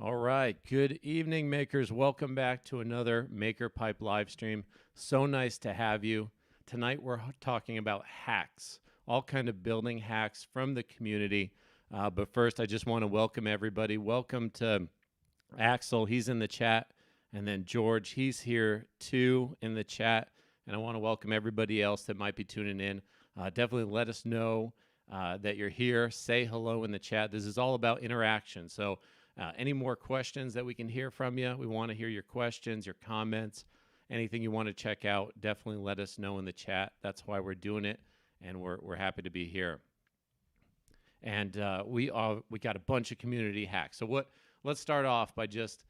All right. Good evening, makers. Welcome back to another Maker Pipe live stream. So nice to have you. Tonight we're talking about hacks, all kind of building hacks from the community. But first, I just want to welcome everybody. Welcome to Axel. He's in the chat. And then George, he's here too in the chat. And I want to welcome everybody else that might be tuning in. Definitely let us know that you're here. Say hello in the chat. This is all about interaction. So any more questions that we can hear from you? We want to hear your questions, your comments, anything you want to check out. Definitely let us know in the chat. That's why we're doing it, and we're happy to be here. And we got a bunch of community hacks. So let's start off by just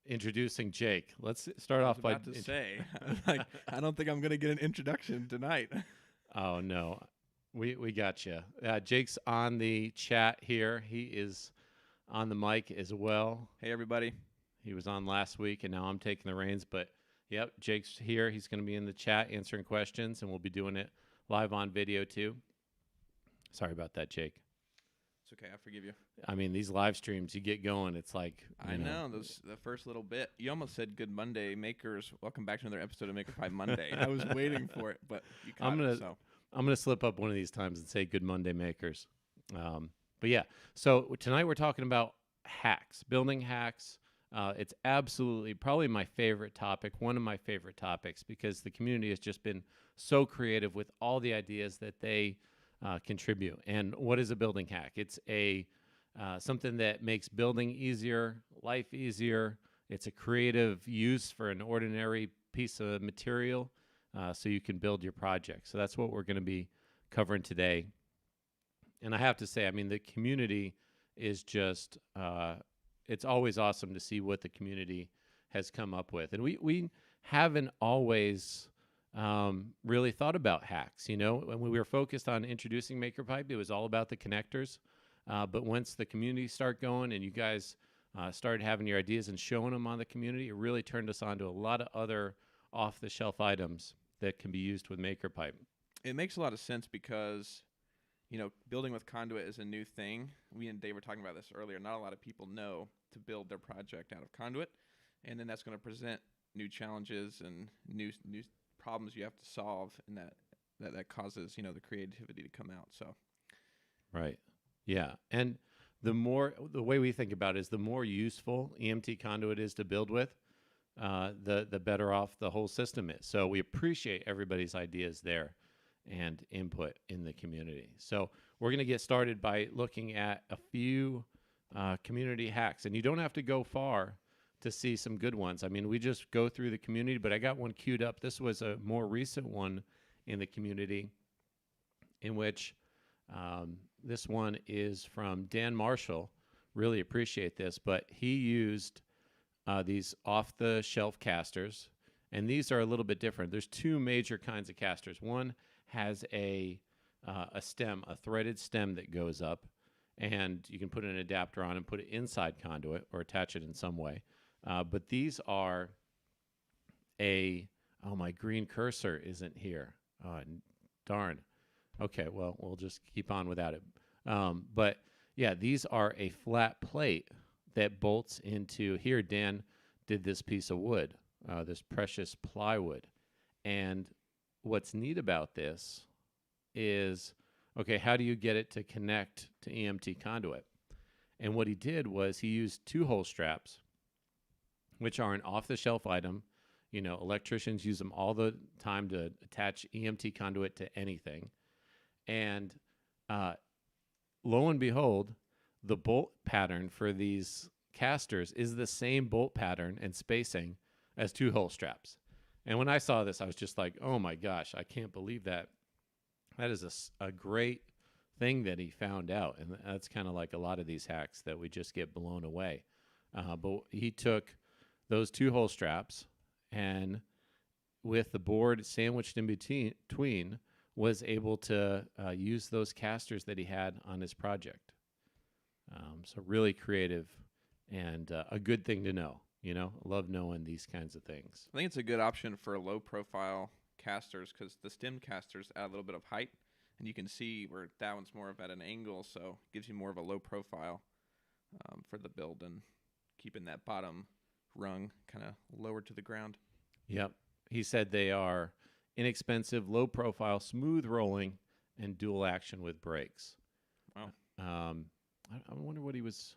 introducing Jake. Let's start off by say, like, I don't think I'm gonna get an introduction tonight. Oh no, we got you. Jake's on the chat here. He is on the mic as well. Hey, everybody. He was on last week, and now I'm taking the reins. But, yep, Jake's here. He's going to be in the chat answering questions, and we'll be doing it live on video, too. Sorry about that, Jake. It's okay. I forgive you. I mean, these live streams, you get going. It's like, I know. The first little bit. You almost said good Monday, makers. Welcome back to another episode of Maker Pie Monday. I was waiting for it, but you caught I'm gonna slip up one of these times and say good Monday, makers. But yeah, so tonight we're talking about hacks, building hacks. It's absolutely probably my favorite topic, one of my favorite topics, because the community has just been so creative with all the ideas that they contribute. And what is a building hack? It's something that makes building easier, life easier. It's a creative use for an ordinary piece of material, so you can build your project. So that's what we're going to be covering today. And I have to say, I mean, the community is just, it's always awesome to see what the community has come up with. And we haven't always really thought about hacks. You know, when we were focused on introducing MakerPipe, it was all about the connectors. But once the community started going and you guys started having your ideas and showing them on the community, it really turned us on to a lot of other off-the-shelf items that can be used with MakerPipe. It makes a lot of sense because, you know, building with Conduit is a new thing. We and Dave were talking about this earlier. Not a lot of people know to build their project out of Conduit, and then that's going to present new challenges and new problems you have to solve, and that causes, you know, the creativity to come out. So, right, yeah, and the way we think about it is the more useful EMT Conduit is to build with, the better off the whole system is. So we appreciate everybody's ideas there and input in the community. So we're going to get started by looking at a few community hacks. And you don't have to go far to see some good ones. I mean, we just go through the community, but I got one queued up. This was a more recent one in the community in which this one is from Dan Marshall. Really appreciate this, but he used these off-the-shelf casters, and these are a little bit different. There's two major kinds of casters. One has a stem, a threaded stem that goes up, and you can put an adapter on and put it inside Conduit or attach it in some way. But these are oh, my green cursor isn't here. Oh, darn. Okay, well, we'll just keep on without it. But yeah, these are a flat plate that bolts into here. Dan did this piece of wood, this precious plywood. And what's neat about this is, okay, how do you get it to connect to EMT Conduit? And what he did was he used 2-hole straps, which are an off-the-shelf item. You know, electricians use them all the time to attach EMT Conduit to anything. And lo and behold, the bolt pattern for these casters is the same bolt pattern and spacing as 2-hole straps. And when I saw this, I was just like, oh my gosh, I can't believe that. That is a great thing that he found out. And that's kind of like a lot of these hacks that we just get blown away. But he took those 2-hole straps and with the board sandwiched in between was able to use those casters that he had on his project. So really creative and a good thing to know. You know, I love knowing these kinds of things. I think it's a good option for low-profile casters because the stem casters add a little bit of height, and you can see where that one's more of at an angle, so it gives you more of a low profile for the build and keeping that bottom rung kind of lower to the ground. Yep. He said they are inexpensive, low profile, smooth rolling, and dual action with brakes. Wow. I wonder what he was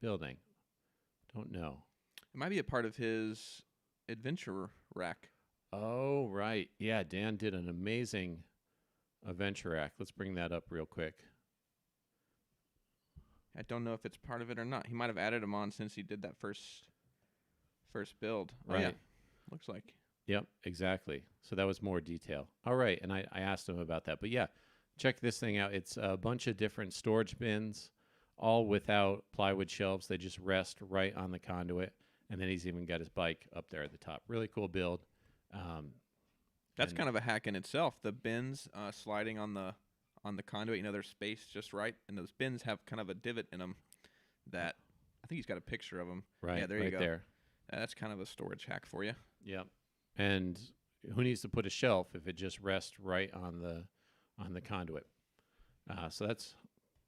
building. Don't know. It might be a part of his adventure rack. Oh, right. Yeah, Dan did an amazing adventure rack. Let's bring that up real quick. I don't know if it's part of it or not. He might have added them on since he did that first build. Right. Oh, yeah. Looks like. Yep, exactly. So that was more detail. All right, and I asked him about that. But yeah, check this thing out. It's a bunch of different storage bins, all without plywood shelves. They just rest right on the conduit. And then he's even got his bike up there at the top. Really cool build. That's and- kind of a hack in itself. The bins sliding on the conduit, there's space just right, and those bins have kind of a divot in them that I think he's got a picture of them. Right, Yeah, there you right go. there. That's kind of a storage hack for you. Yep. And who needs to put a shelf if it just rests right on the conduit? So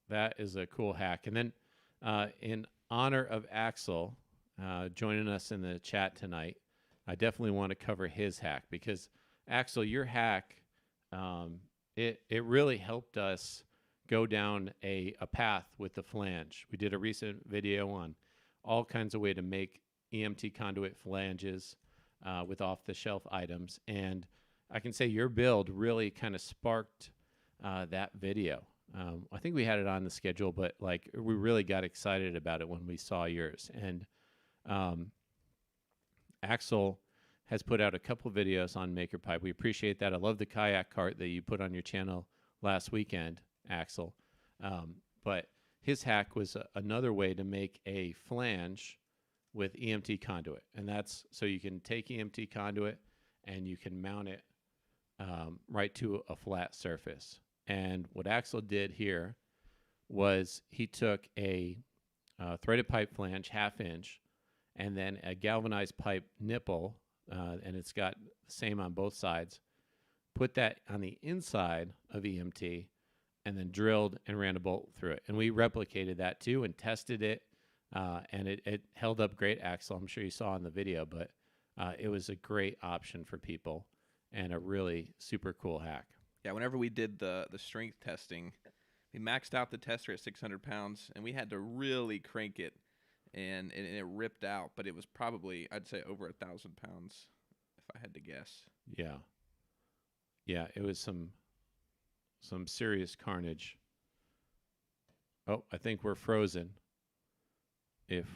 that is a cool hack. And then in honor of Axel joining us in the chat tonight, I definitely want to cover his hack because Axel, your hack, it really helped us go down a path with the flange. We did a recent video on all kinds of way to make EMT conduit flanges with off-the-shelf items. And I can say your build really kind of sparked that video. I think we had it on the schedule, but like we really got excited about it when we saw yours. And Axel has put out a couple videos on MakerPipe. We appreciate that. I love the kayak cart that you put on your channel last weekend, Axel. But his hack was another way to make a flange with EMT conduit. And that's so you can take EMT conduit and you can mount it right to a flat surface. And what Axel did here was he took a threaded pipe flange, 1/2 inch, and then a galvanized pipe nipple, and it's got the same on both sides, put that on the inside of EMT, and then drilled and ran a bolt through it. And we replicated that too and tested it, and it held up great, Axel. I'm sure you saw in the video, but it was a great option for people and a really super cool hack. Yeah, whenever we did the strength testing, we maxed out the tester at 600 pounds, and we had to really crank it, and it ripped out. But it was probably, I'd say, over 1,000 pounds, if I had to guess. Yeah. Yeah, it was some serious carnage. Oh, I think we're frozen. Let's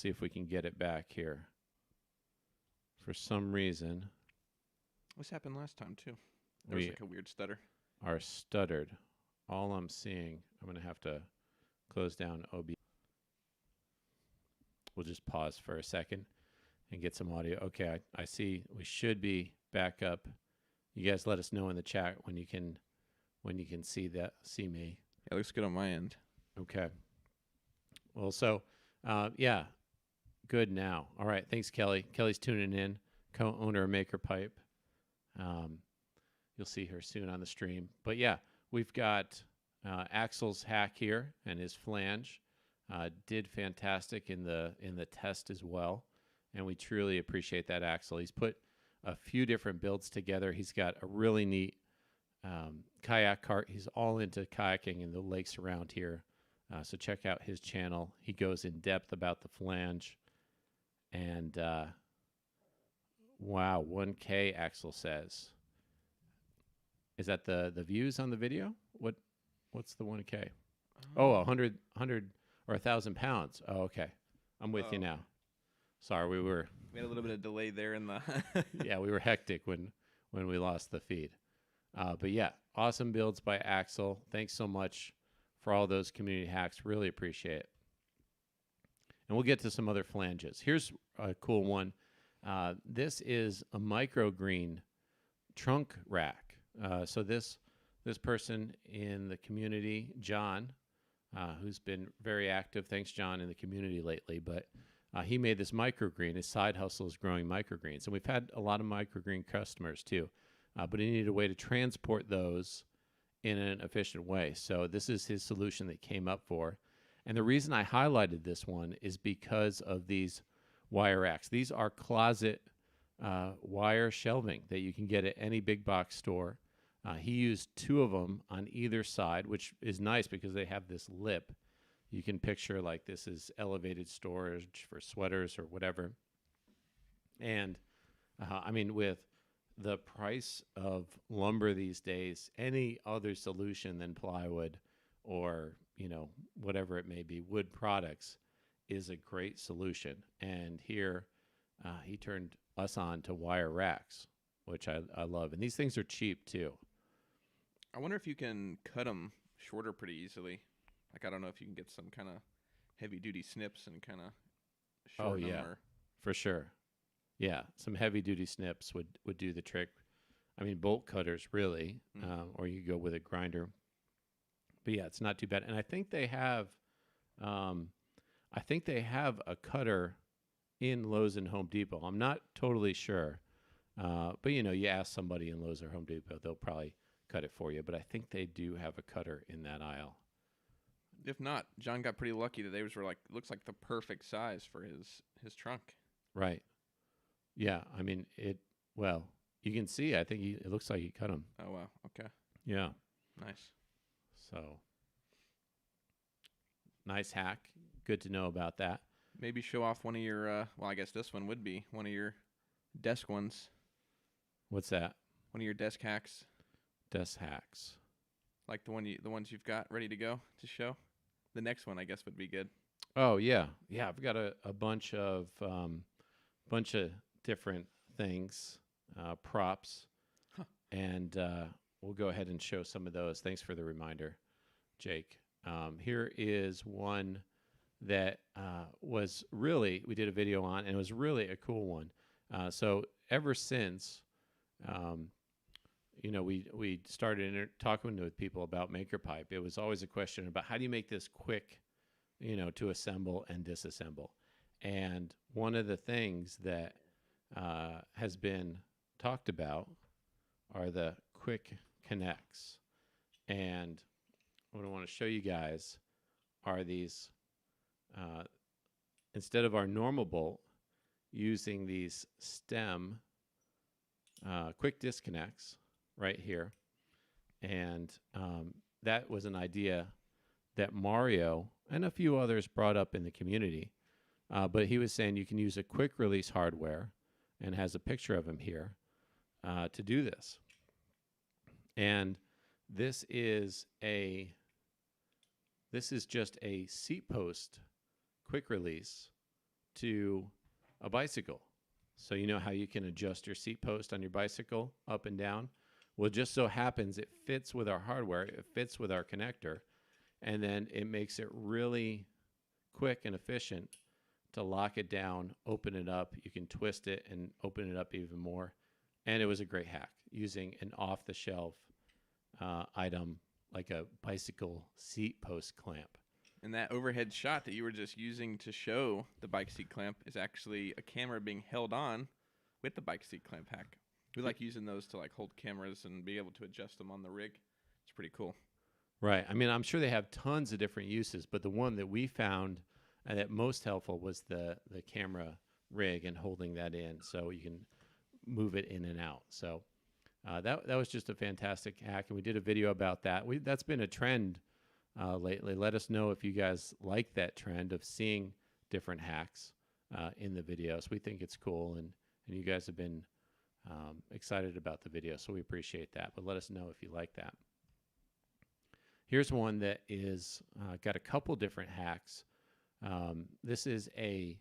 see if we can get it back here. For some reason, This happened last time, too. There was like a weird stutter. Are stuttered. All I'm seeing, I'm going to have to close down OB. We'll just pause for a second and get some audio. Okay, I see we should be back up. You guys let us know in the chat when you can see me. Yeah, it looks good on my end. Okay. Well, so yeah, good now. All right, thanks, Kelly. Kelly's tuning in, co-owner of MakerPipe. You'll see her soon on the stream. But yeah, we've got Axel's hack here and his flange. Did fantastic in the test as well, and we truly appreciate that, Axel. He's put a few different builds together. He's got a really neat kayak cart. He's all into kayaking in the lakes around here. So check out his channel. He goes in depth about the flange. And wow, 1K, Axel says. Is that the views on the video? What's the 1K? Oh, 100 or 1,000 pounds. Oh, okay. I'm with you now. Sorry, we had a little bit of delay there in the. Yeah, we were hectic when we lost the feed. But yeah, awesome builds by Axel. Thanks so much for all those community hacks. Really appreciate it. And we'll get to some other flanges. Here's a cool one. This is a microgreen trunk rack. So this person in the community, John, who's been very active, thanks John, in the community lately, but he made this microgreen. His side hustle is growing microgreens. And we've had a lot of microgreen customers too, but he needed a way to transport those in an efficient way. So this is his solution that came up for. And the reason I highlighted this one is because of these wire racks. These are closet wire shelving that you can get at any big box store. He used 2 of them on either side, which is nice because they have this lip. You can picture like this is elevated storage for sweaters or whatever. And I mean, with the price of lumber these days, any other solution than plywood or, whatever it may be, wood products is a great solution. And here he turned us on to wire racks, which I love. And these things are cheap too. I wonder if you can cut them shorter pretty easily. Like, I don't know if you can get some kind of heavy-duty snips and kind of shorten them. Or For sure. Yeah, some heavy-duty snips would do the trick. I mean, bolt cutters, really, or you go with a grinder. But yeah, it's not too bad. And I think they have a cutter in Lowe's and Home Depot. I'm not totally sure. But, you ask somebody in Lowe's or Home Depot, they'll probably cut it for you. But I think they do have a cutter in that aisle. If not, John got pretty lucky that they were like, looks like the perfect size for his trunk. Right. Yeah. I mean, you can see, I think it looks like he cut them. Oh, wow. Okay. Yeah. Nice. So, nice hack. Good to know about that. Maybe show off one of your, I guess this one would be one of your desk ones. What's that? One of your desk hacks. Desk hacks. Like the ones you've got ready to go to show. The next one, I guess, would be good. Oh yeah, I've got a bunch of different things, props, and we'll go ahead and show some of those. Thanks for the reminder, Jake. Here is one that we did a video on, and it was really a cool one. So ever since, we started talking with people about MakerPipe, it was always a question about how do you make this quick, to assemble and disassemble. And one of the things that has been talked about are the quick connects. And what I want to show you guys are these, instead of our normal bolt, using these stem quick disconnects right here. And that was an idea that Mario and a few others brought up in the community. But he was saying you can use a quick release hardware, and has a picture of him here, to do this. And this is just a seat post quick release to a bicycle. So you know how you can adjust your seat post on your bicycle up and down? Well, it just so happens it fits with our hardware, it fits with our connector, and then it makes it really quick and efficient to lock it down, open it up. You can twist it and open it up even more. And it was a great hack using an off-the-shelf item like a bicycle seat post clamp. And that overhead shot that you were just using to show the bike seat clamp is actually a camera being held on with the bike seat clamp hack. We like using those to like hold cameras and be able to adjust them on the rig. It's pretty cool. Right. I mean, I'm sure they have tons of different uses, but the one that we found that most helpful was the camera rig and holding that in so you can move it in and out. So that was just a fantastic hack, and we did a video about that. That's been a trend lately. Let us know if you guys like that trend of seeing different hacks in the videos. We think it's cool, and you guys have been excited about the video, so we appreciate that. But let us know if you like that. Here's one that is got a couple different hacks. This is a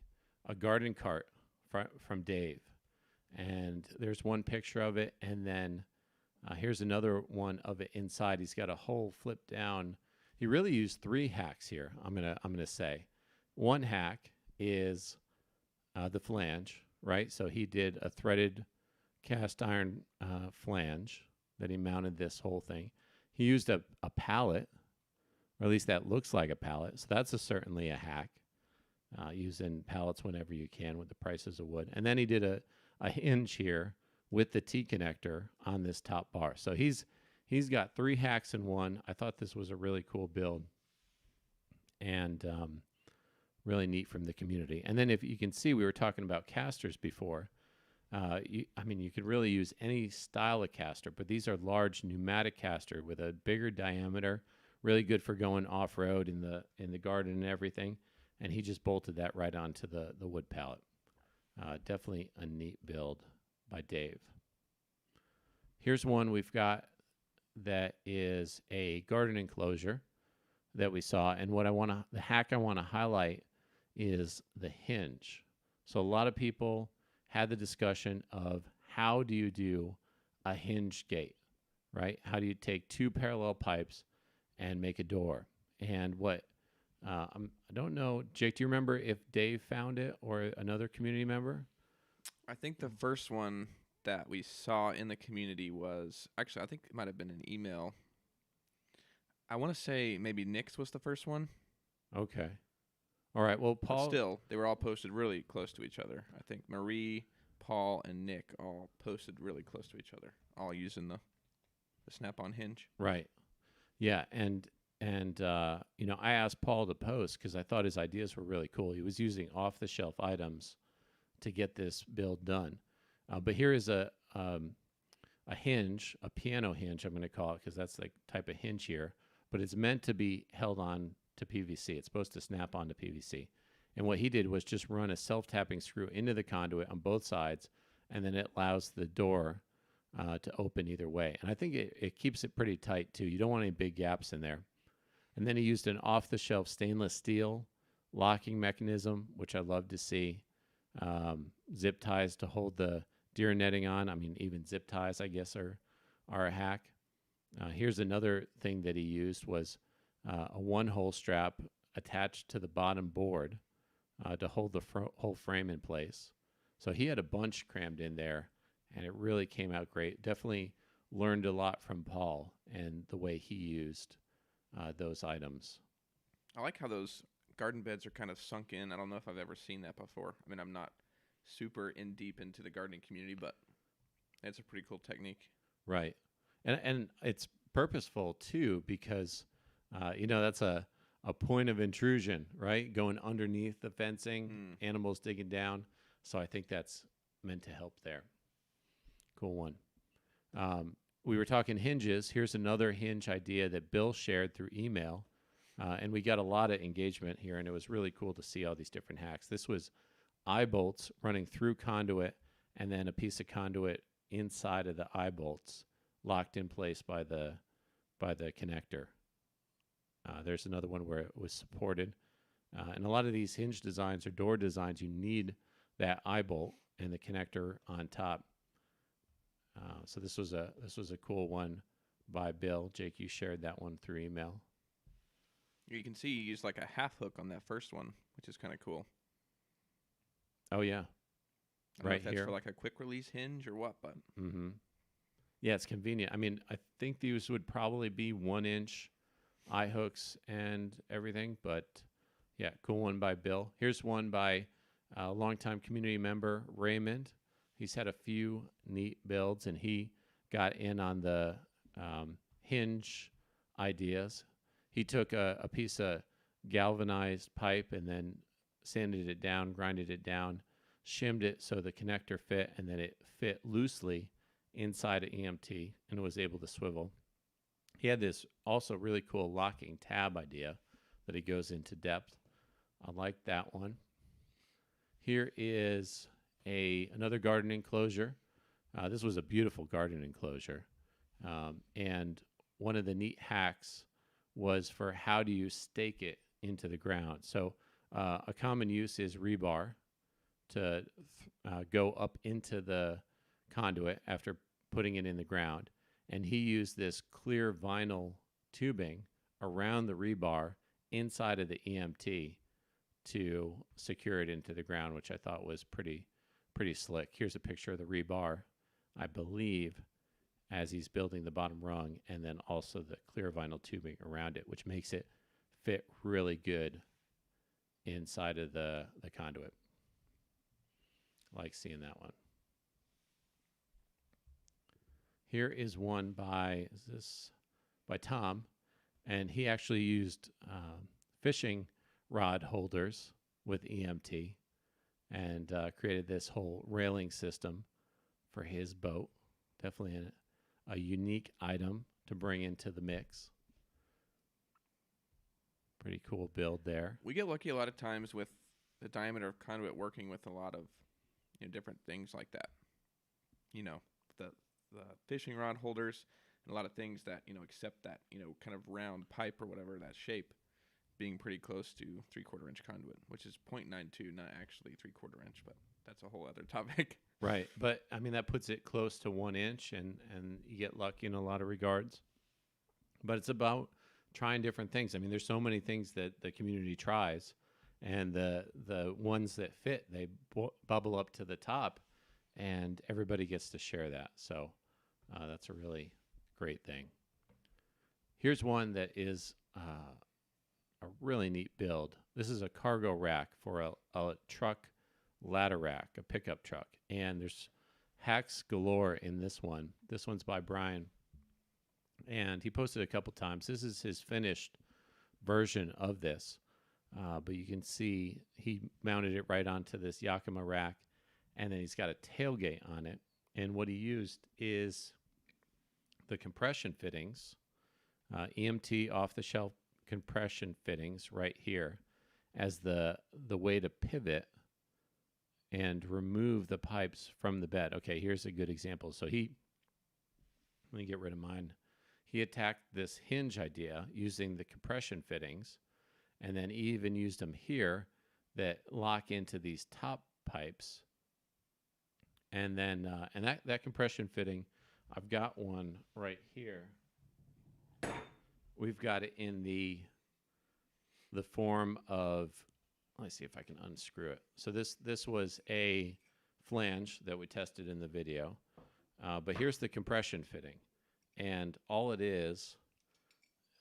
garden cart from Dave, and there's one picture of it, and then here's another one of it inside. He's got a whole flip down. He really used 3 hacks here. I'm gonna say one hack is the flange, right? So he did a threaded cast iron flange that he mounted this whole thing. He used a pallet, or at least that looks like a pallet. So that's certainly a hack, using pallets whenever you can with the prices of wood. And then he did a hinge here with the T-connector on this top bar. So he's got 3 hacks in one. I thought this was a really cool build. and really neat from the community. And then if you can see, we were talking about casters before. You could really use any style of caster, but these are large pneumatic caster with a bigger diameter, really good for going off road in the garden and everything. And he just bolted that right onto the wood pallet. Definitely a neat build by Dave. Here's one we've got that is a garden enclosure that we saw, and the hack I want to highlight is the hinge. So a lot of people had the discussion of how do you do a hinge gate, right? How do you take two parallel pipes and make a door? And I don't know, Jake, do you remember if Dave found it or another community member? I think the first one that we saw in the community was actually, I think it might have been an email. I want to say maybe Nick's was the first one. Okay. All right. Well, Paul. But still, they were all posted really close to each other. I think Marie, Paul, and Nick all posted really close to each other, all using the snap-on hinge. Right. Yeah. And I asked Paul to post because I thought his ideas were really cool. He was using off-the-shelf items to get this build done. But here is a hinge, a piano hinge, I'm going to call it, because that's the type of hinge here. But it's meant to be held on to PVC. It's supposed to snap onto PVC. And what he did was just run a self-tapping screw into the conduit on both sides, and then it allows the door to open either way. And I think it keeps it pretty tight, too. You don't want any big gaps in there. And then he used an off-the-shelf stainless steel locking mechanism, which I love to see. Zip ties to hold the deer netting on. I mean, even zip ties, I guess, are a hack. Here's another thing that he used was a one-hole strap attached to the bottom board to hold the whole frame in place. So he had a bunch crammed in there, and it really came out great. Definitely learned a lot from Paul and the way he used those items. I like how those garden beds are kind of sunk in. I don't know if I've ever seen that before. I mean, I'm not super in deep into the gardening community, but it's a pretty cool technique. Right. And it's purposeful, too, because, that's a point of intrusion, right? Going underneath the fencing, animals digging down. So I think that's meant to help there. Cool one. We were talking hinges. Here's another hinge idea that Bill shared through email. And we got a lot of engagement here, and it was really cool to see all these different hacks. This was eye bolts running through conduit, and then a piece of conduit inside of the eye bolts locked in place by the connector. There's another one where it was supported. And a lot of these hinge designs or door designs, you need that eye bolt and the connector on top. So this was a cool one by Bill. Jake, you shared that one through email. You can see you used like a half hook on that first one, which is kind of cool. Oh yeah, I don't know if that's for like a quick release hinge or what, but yeah, it's convenient. I mean, I think these would probably be 1-inch eye hooks and everything, but yeah, cool one by Bill. Here's one by a longtime community member, Raymond. He's had a few neat builds, and he got in on the hinge ideas. He took a piece of galvanized pipe and then sanded it down, grinded it down, shimmed it so the connector fit, and then it fit loosely inside of EMT and was able to swivel. He had this also really cool locking tab idea that he goes into depth. I like that one. Here is another garden enclosure. This was a beautiful garden enclosure. And one of the neat hacks was for how do you stake it into the ground. So a common use is rebar to go up into the conduit after putting it in the ground. And he used this clear vinyl tubing around the rebar inside of the EMT to secure it into the ground, which I thought was pretty slick. Here's a picture of the rebar, I believe, as he's building the bottom rung, and then also the clear vinyl tubing around it, which makes it fit really good inside of the conduit. I like seeing that one. Here is one by Tom, and he actually used fishing rod holders with EMT and created this whole railing system for his boat. Definitely a unique item to bring into the mix. Pretty cool build there. We get lucky a lot of times with the diameter of conduit working with a lot of different things like that. The fishing rod holders and a lot of things that accept that kind of round pipe or whatever, that shape, being pretty close to 3/4 inch conduit, which is 0.92, not actually 3/4 inch, but that's a whole other topic. Right, but I mean that puts it close to 1 inch, and you get lucky in a lot of regards. But it's about trying different things. I mean, there's so many things that the community tries, and the ones that fit, they bubble up to the top, and everybody gets to share that. So that's a really great thing. Here's one that is a really neat build. This is a cargo rack for a truck ladder rack, a pickup truck. And there's hacks galore in this one. This one's by Brian. And he posted a couple times. This is his finished version of this. But you can see he mounted it right onto this Yakima rack. And then he's got a tailgate on it. And what he used is the compression fittings, EMT off-the-shelf compression fittings right here as the way to pivot and remove the pipes from the bed. Okay, here's a good example. So let me get rid of mine. He attacked this hinge idea using the compression fittings, and then he even used them here that lock into these top pipes. And then that compression fitting, I've got one right here. We've got it in the form of, let's see if I can unscrew it. So this was a flange that we tested in the video, but here's the compression fitting, and all it is.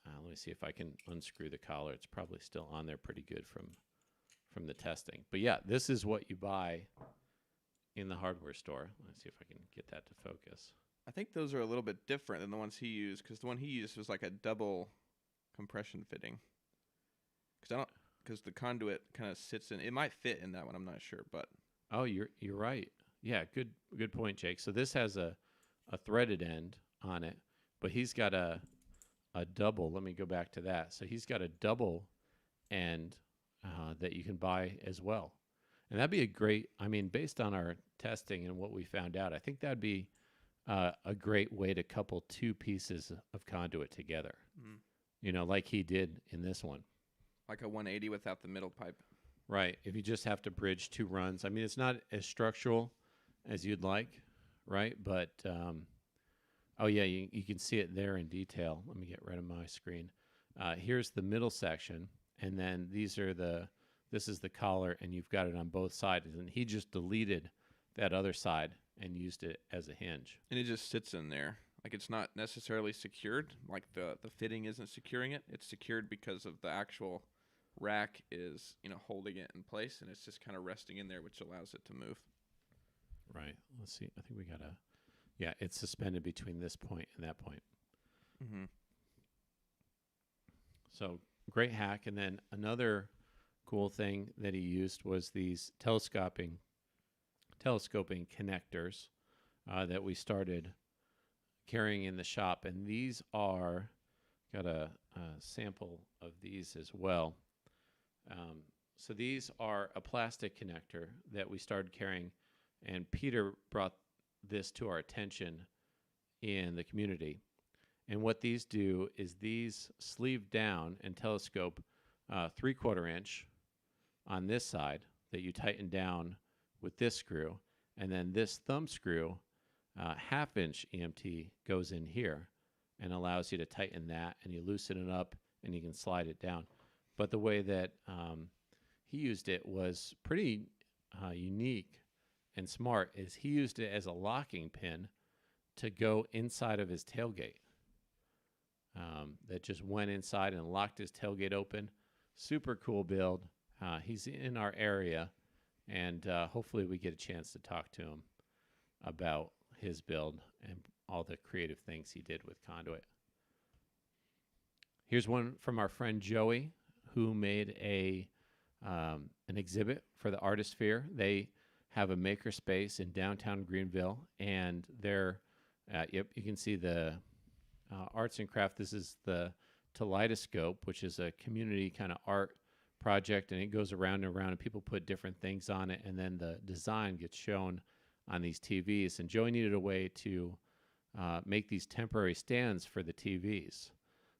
Let me see if I can unscrew the collar. It's probably still on there pretty good from the testing. But yeah, this is what you buy in the hardware store. Let's see if I can get that to focus. I think those are a little bit different than the ones he used, because the one he used was like a double compression fitting. Because the conduit kind of sits in. It might fit in that one. I'm not sure, but oh, you're right. Yeah, good point, Jake. So this has a threaded end on it, but he's got a double. Let me go back to that. So he's got a double end that you can buy as well, and that'd be a great. I mean, based on our testing and what we found out, I think that'd be a great way to couple two pieces of conduit together. Like he did in this one. Like a 180 without the middle pipe. Right. If you just have to bridge two runs. I mean, it's not as structural as you'd like, right? But, oh, yeah, you can see it there in detail. Let me get rid of my screen. Here's the middle section, and then this is the collar, and you've got it on both sides. And he just deleted that other side and used it as a hinge. And it just sits in there. Like, it's not necessarily secured. Like, the fitting isn't securing it. It's secured because of the actual rack is, holding it in place, and it's just kind of resting in there, which allows it to move. Right. Let's see. I think we got yeah, it's suspended between this point and that point. Mm-hmm. So great hack. And then another cool thing that he used was these telescoping connectors that we started carrying in the shop. And these are, got a sample of these as well. So these are a plastic connector that we started carrying, and Peter brought this to our attention in the community. And what these do is these sleeve down and telescope 3/4 inch on this side that you tighten down with this screw, and then this thumb screw, 1/2 inch EMT goes in here and allows you to tighten that, and you loosen it up and you can slide it down. But the way that he used it was pretty unique and smart. Is he used it as a locking pin to go inside of his tailgate. That just went inside and locked his tailgate open. Super cool build. He's in our area, and hopefully we get a chance to talk to him about his build and all the creative things he did with conduit. Here's one from our friend Joey. who made an exhibit for the Artist Fair. They have a maker space in downtown Greenville, and they're yep, you can see the arts and craft. This is the Kaleidoscope, which is a community kind of art project, and it goes around and around, and people put different things on it, and then the design gets shown on these TVs. And Joey needed a way to make these temporary stands for the TVs.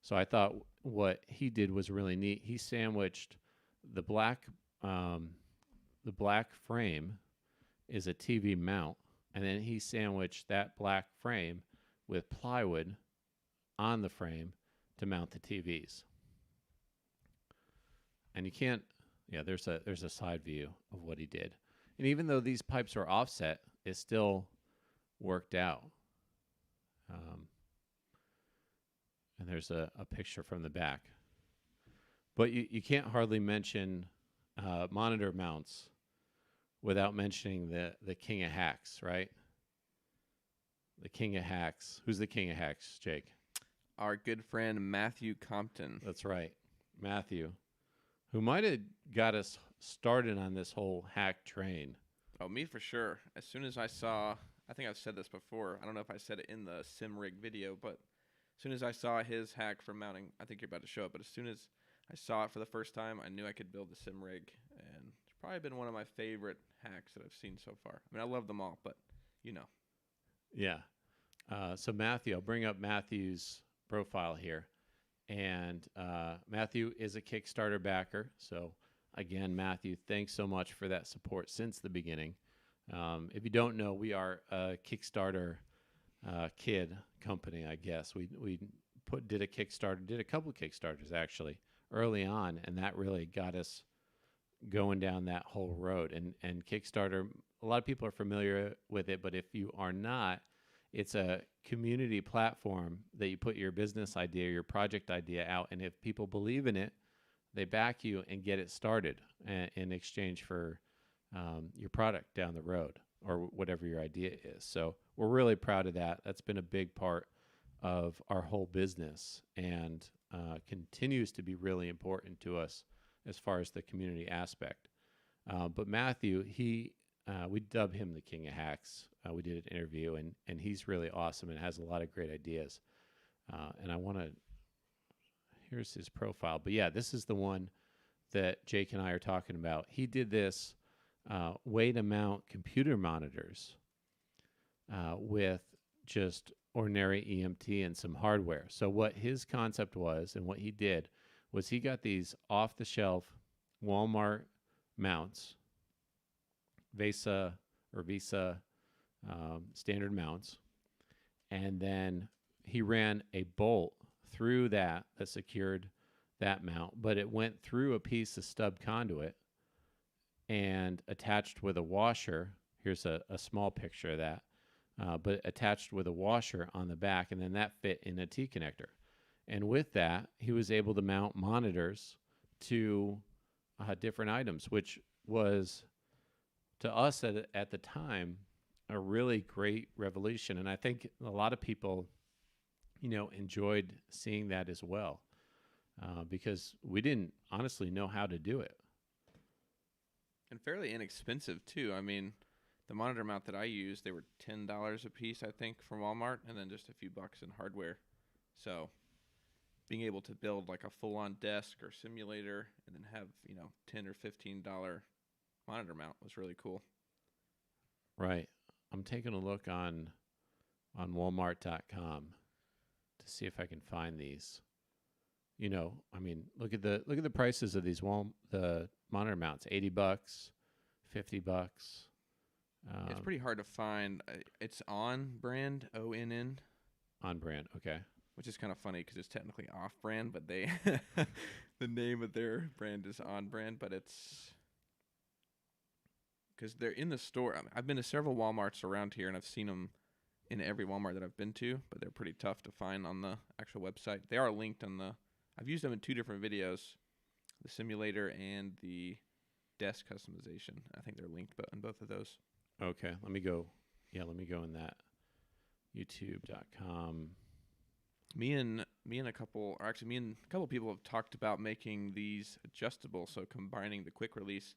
So I thought what he did was really neat. He sandwiched the black frame is a TV mount, and then he sandwiched that black frame with plywood on the frame to mount the TVs. And you can't, yeah, there's a side view of what he did. And even though these pipes are offset, it still worked out. And there's a picture from the back. But you can't hardly mention monitor mounts without mentioning the king of hacks, right? The king of hacks. Who's the king of hacks, Jake? Our good friend Matthew Compton. That's right, Matthew, who might have got us started on this whole hack train. Oh, me for sure. As soon as I saw, I think I've said this before. I don't know if I said it in the sim rig video, but as soon as I saw his hack for mounting, I think you're about to show it, but as soon as I saw it for the first time, I knew I could build the sim rig, and it's probably been one of my favorite hacks that I've seen so far. I mean, I love them all, but you know. Yeah. So Matthew, I'll bring up Matthew's profile here. And Matthew is a Kickstarter backer. So again, Matthew, thanks so much for that support since the beginning. If you don't know, we are a Kickstarter kid company, I guess. We did a Kickstarter, did a couple of Kickstarters actually early on, and that really got us going down that whole road. And Kickstarter, a lot of people are familiar with it, but if you are not, it's a community platform that you put your business idea, your project idea out, and if people believe in it, they back you and get it started in exchange for your product down the road or whatever your idea is. So we're really proud of that. That's been a big part of our whole business and continues to be really important to us as far as the community aspect. But Matthew, we dub him the king of hacks. We did an interview, and he's really awesome and has a lot of great ideas. And I want to, here's his profile. But yeah, this is the one that Jake and I are talking about. He did this way to mount computer monitors with just ordinary EMT and some hardware. So what his concept was and what he did was he got these off-the-shelf Walmart mounts, Visa standard mounts, and then he ran a bolt through that secured that mount, but it went through a piece of stub conduit and attached with a washer. Here's a small picture of that, but attached with a washer on the back, and then that fit in a T-connector. And with that, he was able to mount monitors to different items, which was, to us at the time, a really great revelation. And I think a lot of people, enjoyed seeing that as well, because we didn't honestly know how to do it. And fairly inexpensive, too. I mean, the monitor mount that I used, they were $10 a piece, I think, from Walmart, and then just a few bucks in hardware. So being able to build like a full-on desk or simulator and then have, $10 or $15 monitor mount was really cool. Right. I'm taking a look on Walmart.com to see if I can find these. Look at the prices of these the monitor mounts. $80, $50. It's pretty hard to find. It's on brand, ONN. On brand, okay. Which is kind of funny because it's technically off brand, but they the name of their brand is on brand, but it's because they're in the store. I mean, I've been to several Walmarts around here, and I've seen them in every Walmart that I've been to, but they're pretty tough to find on the actual website. They are linked on I've used them in two different videos, the simulator and the desk customization. I think they're linked in both of those. Okay, let me go in that youtube.com. Me and me and a couple, or actually me and a couple people have talked about making these adjustable. So combining the quick release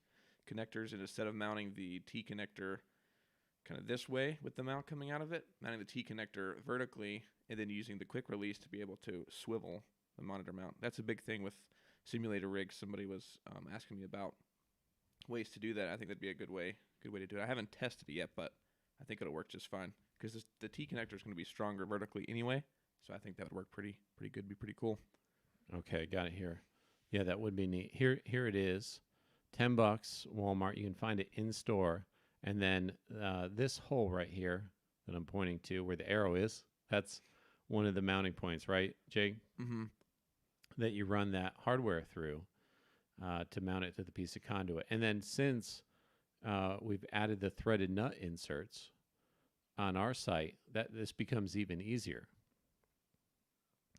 connectors, and instead of mounting the T connector kind of this way with the mount coming out of it, mounting the T connector vertically, and then using the quick release to be able to swivel the monitor mount. That's a big thing with simulator rigs. Somebody was asking me about ways to do that. I think that'd be a good way to do it. I haven't tested it yet, but I think it'll work just fine because the T connector is going to be stronger vertically anyway. So I think that would work pretty good. Be pretty cool. Okay, got it here. Yeah, that would be neat. Here it is. $10, Walmart. You can find it in store. And then this hole right here that I'm pointing to, where the arrow is, that's one of the mounting points, right, Jake? Mm-hmm. That you run that hardware through to mount it to the piece of conduit. And then since we've added the threaded nut inserts on our site, this becomes even easier.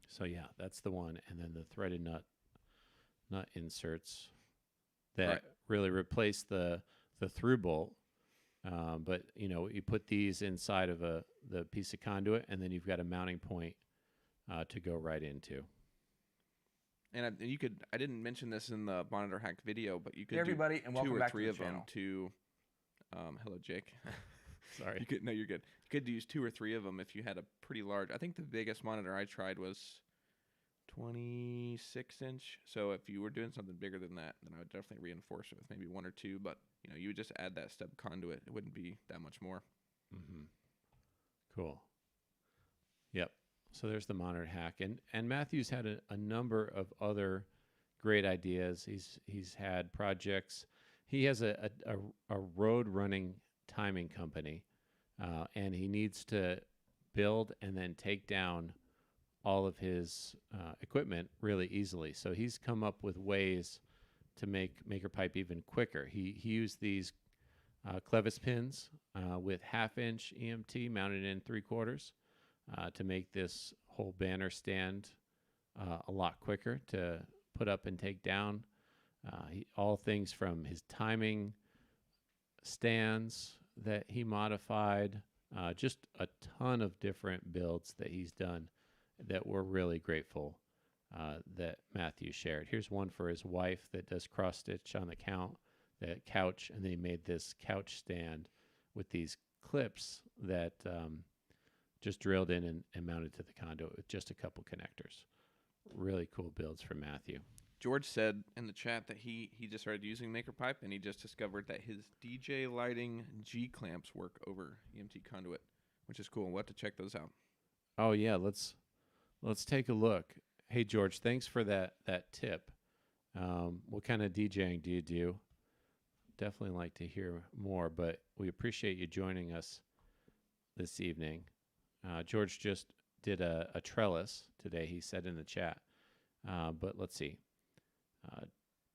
So yeah, that's the one, and then the threaded nut inserts that really replace the through bolt. But you put these inside of the piece of conduit, and then you've got a mounting point to go right into. And you could, I didn't mention this in the monitor hack video, but you could Hey everybody, and do 2 welcome or back 3 to the of channel. them to. Hello, Jake. Sorry. No, you're good. You could use 2 or 3 of them if you had a pretty large. I think the biggest monitor I tried was 26-inch. So if you were doing something bigger than that, then I would definitely reinforce it with maybe 1 or 2. But you would just add that stub conduit. It wouldn't be that much more. Mm-hmm. Cool. Yep. So there's the monitor hack, and Matthew's had a number of other great ideas. He's had projects. He has a road running timing company, and he needs to build and then take down all of his equipment really easily. So he's come up with ways to make MakerPipe even quicker. He used these clevis pins with 1/2-inch EMT mounted in 3/4 to make this whole banner stand a lot quicker to put up and take down. All things from his timing stands that he modified, just a ton of different builds that he's done that we're really grateful that Matthew shared. Here's one for his wife that does cross stitch on the couch, and they made this couch stand with these clips that just drilled in and mounted to the conduit with just a couple connectors. Really cool builds from Matthew. George said in the chat that he just started using MakerPipe, and he just discovered that his DJ lighting G clamps work over EMT Conduit, which is cool. We'll have to check those out. Oh yeah, let's take a look. Hey George, thanks for that tip. What kind of DJing do you do? Definitely like to hear more, but we appreciate you joining us this evening. George just did a trellis today, he said in the chat. But let's see.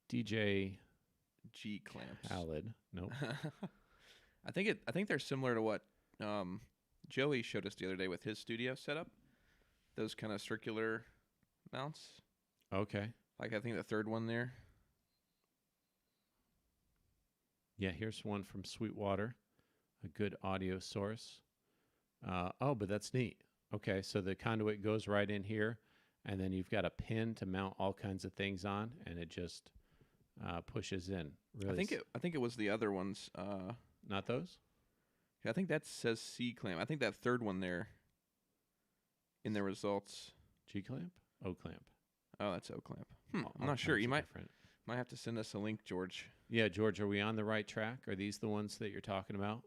DJ G clamps. Khaled. Nope. I think they're similar to what Joey showed us the other day with his studio setup. Those kind of circular mounts. Okay. Like I think the third one there. Yeah, here's one from Sweetwater, a good audio source. But that's neat. Okay, so the conduit goes right in here, and then you've got a pin to mount all kinds of things on, and it just pushes in. Really, I think it was the other ones. Not those? I think that says C clamp. I think that third one there in the results. G clamp? O clamp. Oh, that's O clamp. All I'm not sure. kinds You of might different. have to send us a link, George. Yeah, George, are we on the right track? Are these the ones that you're talking about?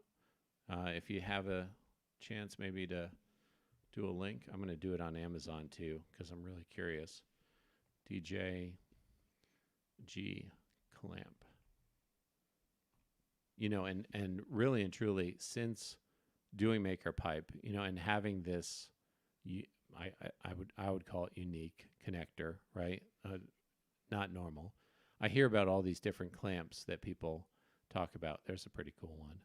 If you have a chance maybe to do a link, I'm going to do it on Amazon too because I'm really curious. DJ G clamp. And really and truly, since doing MakerPipe, and having this, I would call it unique connector, right? Not normal. I hear about all these different clamps that people talk about. There's a pretty cool one.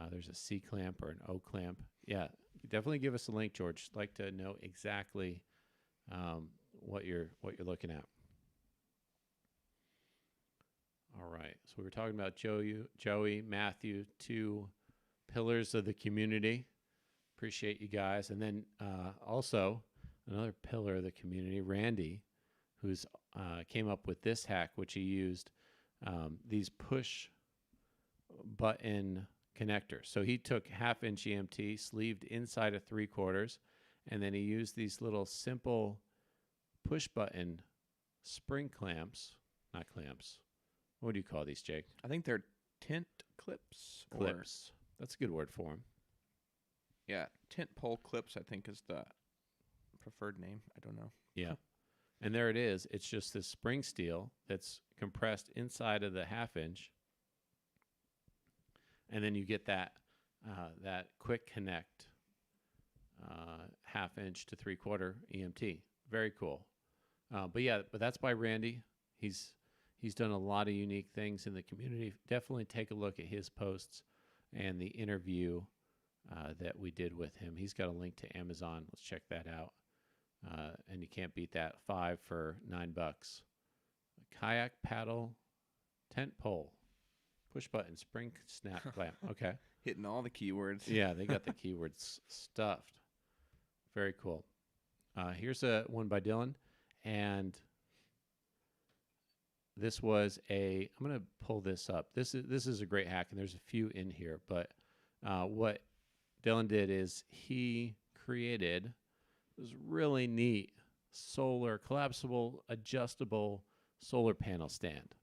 There's a C clamp or an O clamp. Yeah, definitely give us a link, George. I'd like to know exactly what you're looking at. All right. So we were talking about Joey, Matthew, 2 pillars of the community. Appreciate you guys. And then also another pillar of the community, Randy, who's came up with this hack, which he used these push button connectors. So he took 1/2 inch EMT, sleeved inside of 3/4, and then he used these little simple push button spring clamps, not clamps. What do you call these, Jake? I think they're tent clips. Clips. That's a good word for them. Yeah, tent pole clips, I think, is the preferred name. I don't know. Yeah. And there it is. It's just this spring steel that's compressed inside of the 1/2 inch. And then you get that quick connect 1/2 inch to 3/4 EMT. Very cool. But that's by Randy. He's done a lot of unique things in the community. Definitely take a look at his posts and the interview that we did with him. He's got a link to Amazon. Let's check that out. And you can't beat that. 5 for $9. A kayak paddle tent pole. Push button spring snap clamp. Okay. Hitting all the keywords. Yeah, they got the keywords stuffed. Very cool. Here's one by Dylan. And this was I'm going to pull this up. This is a great hack, and there's a few in here. But what Dylan did is he created this really neat solar, collapsible, adjustable solar panel stand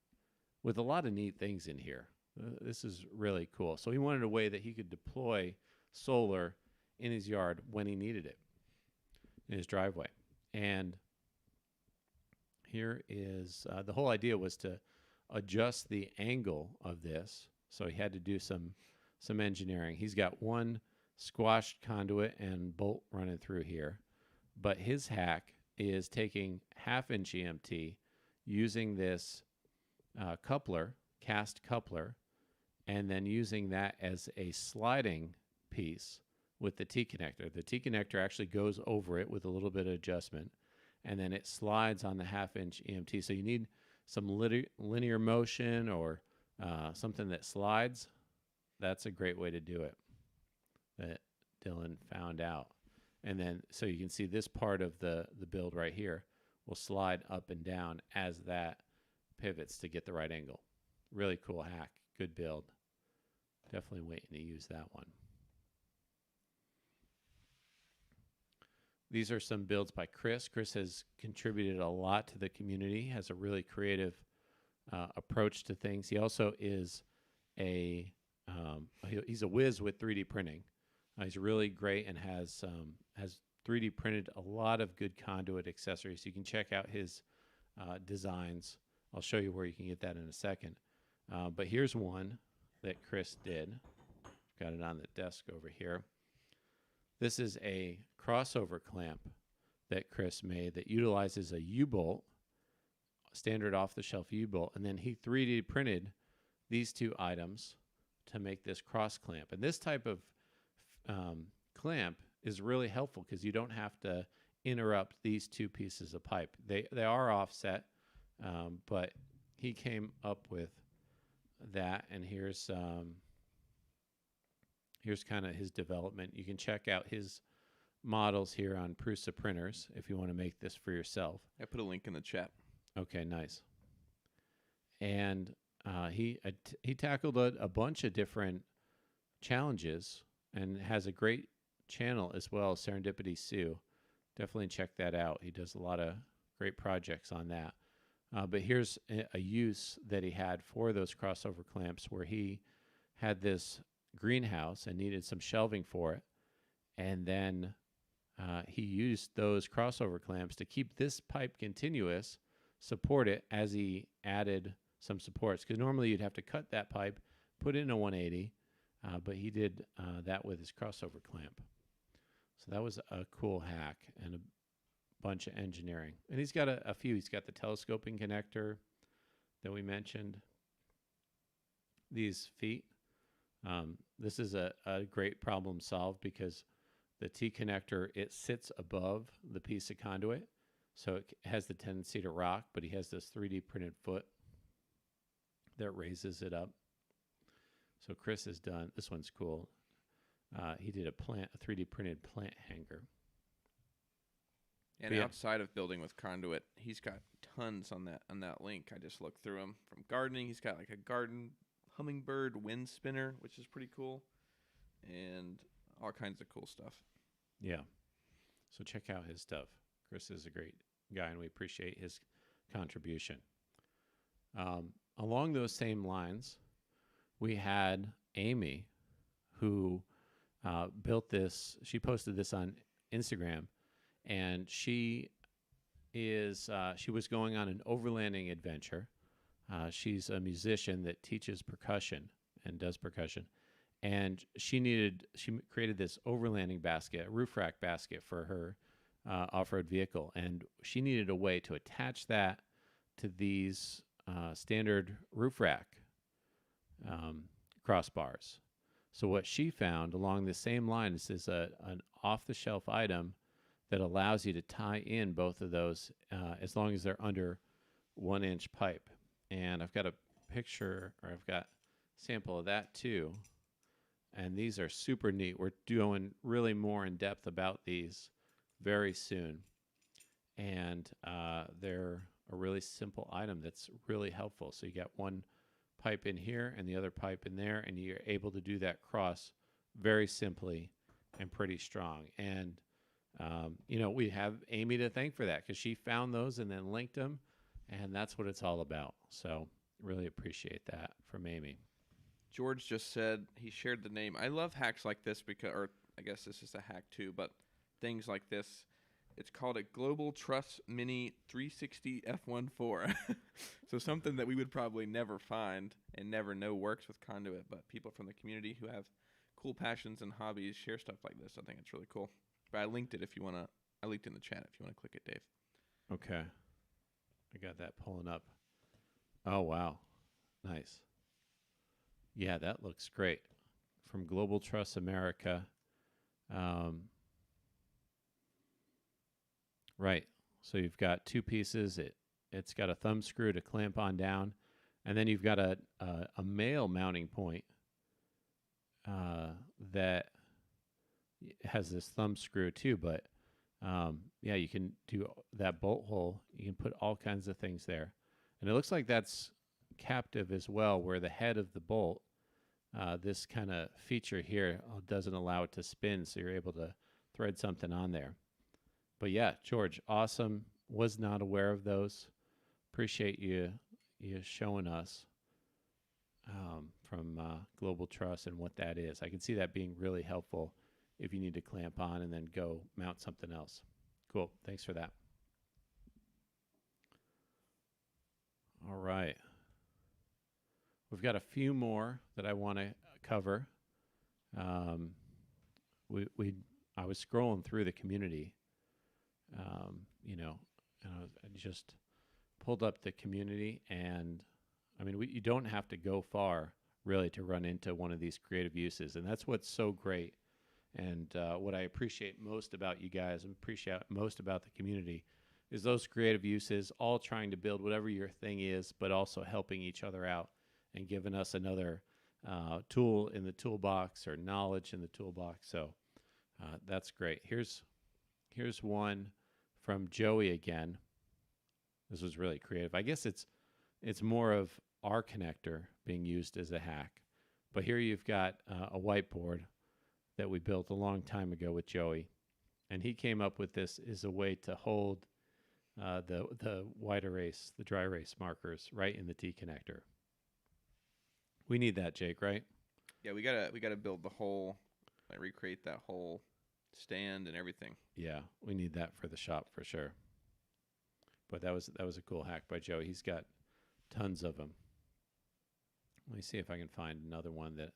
with a lot of neat things in here. This is really cool. So he wanted a way that he could deploy solar in his yard when he needed it in his driveway. And here is the whole idea was to adjust the angle of this. So he had to do some engineering. He's got one squashed conduit and bolt running through here. But his hack is taking 1/2 inch EMT, using this coupler, cast coupler, and then using that as a sliding piece with the T-connector. The T-connector actually goes over it with a little bit of adjustment, and then it slides on the 1/2 inch EMT. So you need some linear motion or something that slides. That's a great way to do it that Dylan found out. And then so you can see this part of the build right here will slide up and down as that pivots to get the right angle. Really cool hack. Good build. Definitely waiting to use that one. These are some builds by Chris. Chris has contributed a lot to the community, has a really creative approach to things. He also is he's a whiz with 3D printing. He's really great and has 3D printed a lot of good conduit accessories. You can check out his designs. I'll show you where you can get that in a second. But here's one that Chris did. Got it on the desk over here. This is a crossover clamp that Chris made that utilizes a U-bolt, standard off-the-shelf U-bolt, and then he 3D printed these two items to make this cross clamp. And this type of clamp is really helpful because you don't have to interrupt these two pieces of pipe. They are offset, but he came up with that, and here's kind of his development. You can check out his models here on Prusa printers if you want to make this for yourself. I put a link in the chat. Okay, nice. And he tackled a bunch of different challenges and has a great channel as well, Serendipity Sue. Definitely check that out. He does a lot of great projects on that. But here's a use that he had for those crossover clamps where he had this greenhouse and needed some shelving for it. And then he used those crossover clamps to keep this pipe continuous, support it as he added some supports. Because normally you'd have to cut that pipe, put it in a 180, but he did that with his crossover clamp. So that was a cool hack and a bunch of engineering. And he's got a few. He's got the telescoping connector that we mentioned. These feet. This is a great problem solved because the T connector, it sits above the piece of conduit. So it has the tendency to rock, but he has this 3D printed foot that raises it up. So Chris has done, this one's cool. He did a 3D printed plant hanger. And But yeah, outside of building with conduit, he's got tons on that link. I just looked through them. From gardening, he's got like a garden hummingbird wind spinner, which is pretty cool, and all kinds of cool stuff. yeah. So check out his stuff. Chris is a great guy, and we appreciate his contribution. Along those same lines, we had Amy, who built this. She posted this on Instagram, and she was going on an overlanding adventure. She's a musician that teaches percussion and does percussion, and she created this overlanding basket, a roof rack basket for her off-road vehicle, and she needed a way to attach that to these standard roof rack crossbars. So what she found along the same line is an off-the-shelf item that allows you to tie in both of those as long as they're under 1-inch pipe. And I've got a picture, or I've got a sample of that too. And these are super neat. We're doing really more in depth about these very soon. And they're a really simple item that's really helpful. So you got one pipe in here and the other pipe in there, and you're able to do that cross very simply and pretty strong. And we have Amy to thank for that, because she found those and then linked them, and that's what it's all about. So really appreciate that from Amy. George just said he shared the name. I love hacks like this because, or I guess this is a hack too, but things like this. It's called a Global Truss Mini 360 F14. So something that we would probably never find and never know works with conduit, but people from the community who have cool passions and hobbies share stuff like this. I think it's really cool. But I linked it if you want to. I linked in the chat if you want to click it, Dave. Okay. I got that pulling up. Oh, wow. Nice. Yeah, that looks great. From Global Truss America. Right. So you've got two pieces. It's got a thumb screw to clamp on down, and then you've got a male mounting point that has this thumb screw too. But yeah, you can do that bolt hole. You can put all kinds of things there, and it looks like that's captive as well, where the head of the bolt, this kind of feature here, doesn't allow it to spin, so you're able to thread something on there. But yeah, George, awesome. Was not aware of those. Appreciate you showing us from Global Trust and what that is. I can see that being really helpful if you need to clamp on and then go mount something else. Cool. Thanks for that. All right. We've got a few more that I want to cover. I was scrolling through the community. And I just pulled up the community, and I mean, you don't have to go far really to run into one of these creative uses, and that's what's so great. And what I appreciate most about you guys and appreciate most about the community is those creative uses, all trying to build whatever your thing is, but also helping each other out and giving us another tool in the toolbox or knowledge in the toolbox. So that's great. Here's one from Joey again. This was really creative. I guess it's more of our connector being used as a hack. But here you've got a whiteboard that we built a long time ago with Joey. And he came up with this as a way to hold the white erase, the dry erase markers right in the T connector. We need that, Jake, right? Yeah, we gotta build the whole, like recreate that whole stand and everything. Yeah, we need that for the shop for sure. But that was a cool hack by Joey. He's got tons of them. Let me see if I can find another one that.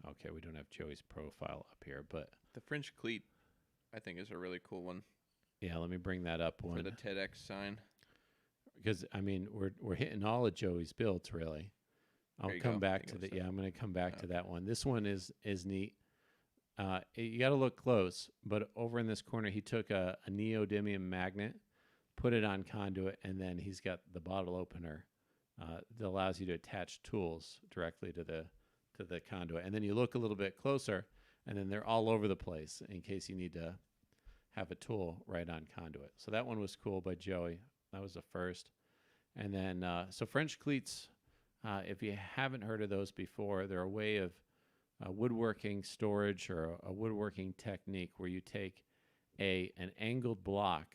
Okay, we don't have Joey's profile up here, but the French cleat, I think, is a really cool one. Yeah, let me bring that up one for the TEDx sign. Because I mean, we're hitting all of Joey's builds really. I'll come back to the. Yeah, I'm going to come back to that one. This one is neat. You got to look close, but over in this corner, he took a neodymium magnet, put it on conduit, and then he's got the bottle opener that allows you to attach tools directly to the conduit. And then you look a little bit closer, and then they're all over the place in case you need to have a tool right on conduit. So that one was cool by Joey. That was the first. And then, so French cleats, if you haven't heard of those before, they're a way of woodworking storage or a woodworking technique where you take an angled block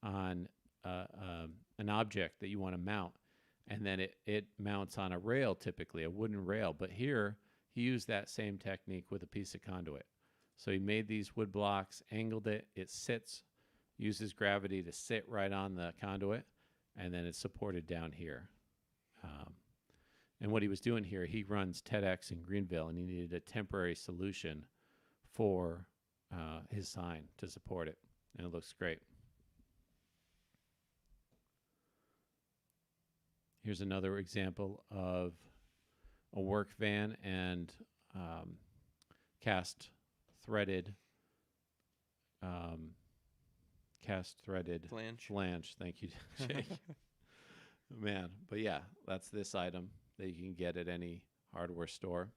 on an object that you want to mount, and then it mounts on a rail, typically a wooden rail. But here he used that same technique with a piece of conduit. So he made these wood blocks, angled it, it sits, uses gravity to sit right on the conduit, and then it's supported down here. And what he was doing here, he runs TEDx in Greenville, and he needed a temporary solution for his sign to support it, and it looks great. Here's another example of a work van and cast threaded flange. Thank you, Jake. Man, but yeah, that's this item that you can get at any hardware store,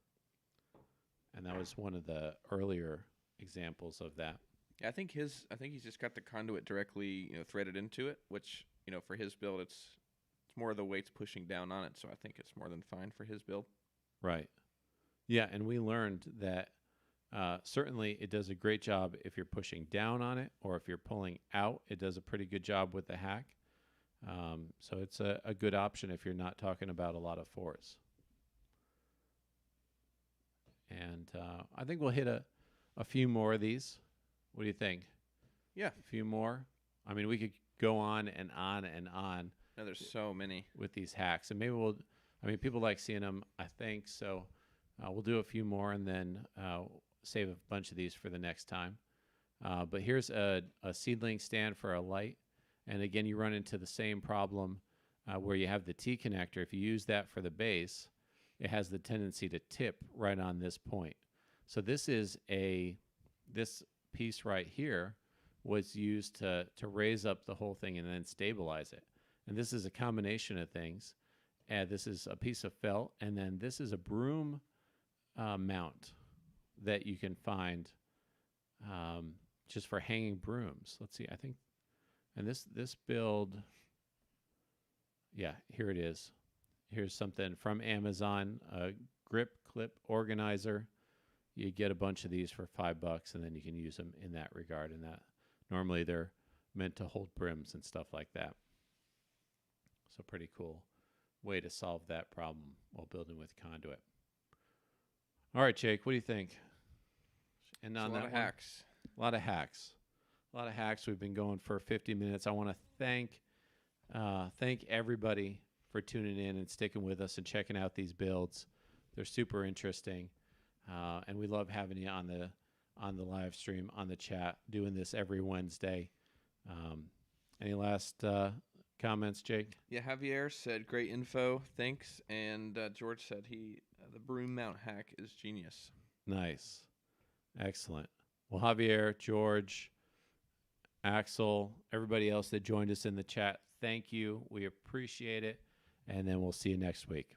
and that was one of the earlier examples of that. Yeah, I think he's just got the conduit directly, threaded into it, which, for his build, it's more of the weight's pushing down on it, so I think it's more than fine for his build. Right. Yeah, and we learned that certainly it does a great job if you're pushing down on it, or if you're pulling out, it does a pretty good job with the hack. So it's a good option if you're not talking about a lot of force. And I think we'll hit a few more of these. What do you think? Yeah. A few more? I mean, we could go on and on and on. No, there's so many. With these hacks. And maybe people like seeing them, I think. So we'll do a few more and then save a bunch of these for the next time. But here's a seedling stand for a light. And again, you run into the same problem where you have the T connector. If you use that for the base, it has the tendency to tip right on this point. So this piece right here was used to raise up the whole thing and then stabilize it. And this is a combination of things. This is a piece of felt, and then this is a broom mount that you can find just for hanging brooms. Let's see, I think. And this build, yeah, here it is. Here's something from Amazon, a grip clip organizer. You get a bunch of these for $5, and then you can use them in that regard. And that normally they're meant to hold brims and stuff like that. So pretty cool way to solve that problem while building with conduit. All right, Jake, what do you think? And on a lot of hacks. A lot of hacks. A lot of hacks. We've been going for 50 minutes. I want to thank everybody for tuning in and sticking with us and checking out these builds. They're super interesting, and we love having you on the live stream, on the chat, doing this every Wednesday. Any last comments, Jake? Yeah, Javier said great info, thanks, and George said the broom mount hack is genius. Nice, excellent. Well, Javier, George, Axel, everybody else that joined us in the chat, thank you. We appreciate it. And then we'll see you next week.